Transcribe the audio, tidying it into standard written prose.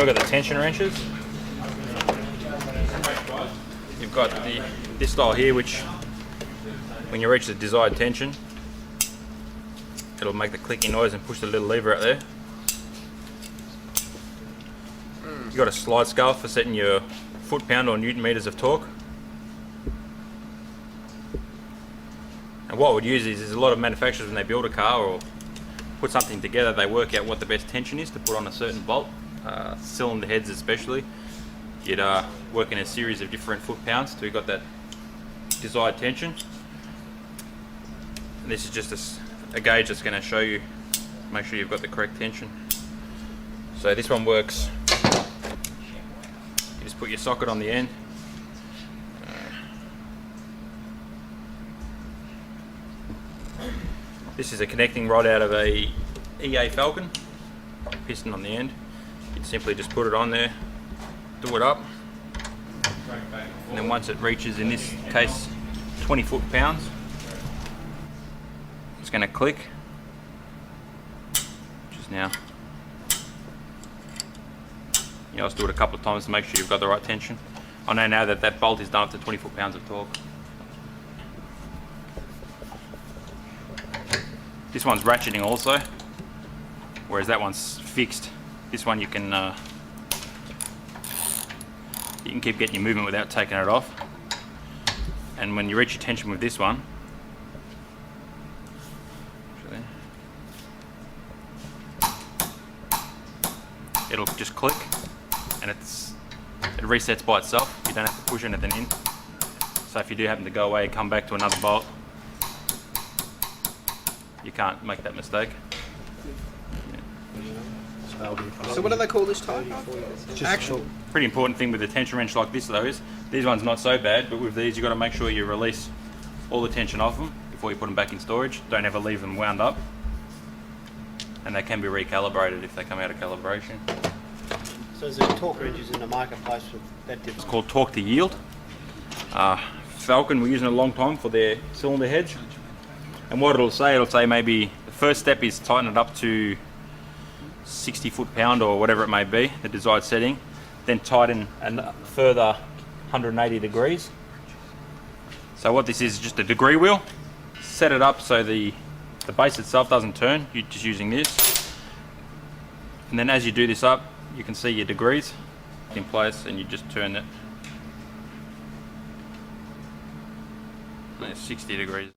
So we've got the tension wrenches. You've got this style here, which when you reach the desired tension, it'll make the clicking noise and push the little lever out there. You've got a slide scale for setting your foot-pound or newton meters of torque. And what we'd use is a lot of manufacturers, when they build a car or put something together, they work out what the best tension is to put on a certain bolt. Cylinder heads especially, you'd work in a series of different foot-pounds till you got that desired tension. And this is just a gauge that's going to show you, make sure you've got the correct tension. So this one works. You just put your socket on the end. This is a connecting rod out of a EA Falcon, piston on the end. You simply just put it on there, do it up, and then once it reaches, in this case, 20 foot-pounds, it's going to click, just now. You always do it a couple of times to make sure you've got the right tension. I know now that that bolt is done up to 20 foot-pounds of torque. This one's ratcheting also, whereas that one's fixed. This one you can keep getting your movement without taking it off. And when you reach your tension with this one, it'll just click, and it resets by itself. You don't have to push anything in. So if you do happen to go away and come back to another bolt, you can't make that mistake. So what do they call this type? Actual. Pretty important thing with a tension wrench like this though is, these ones not so bad, but with these you've got to make sure you release all the tension off them before you put them back in storage. Don't ever leave them wound up. And they can be recalibrated if they come out of calibration. So there's torque wrenches in the marketplace with that difference. It's called torque to yield. Falcon, we're using it a long time for their cylinder heads. And what it'll say maybe the first step is tighten it up to 60 foot-pound or whatever it may be, the desired setting. Then tighten a further 180 degrees. So what this is just a degree wheel. Set it up so the base itself doesn't turn, you're just using this. And then as you do this up, you can see your degrees in place, and you just turn it. And it's 60 degrees.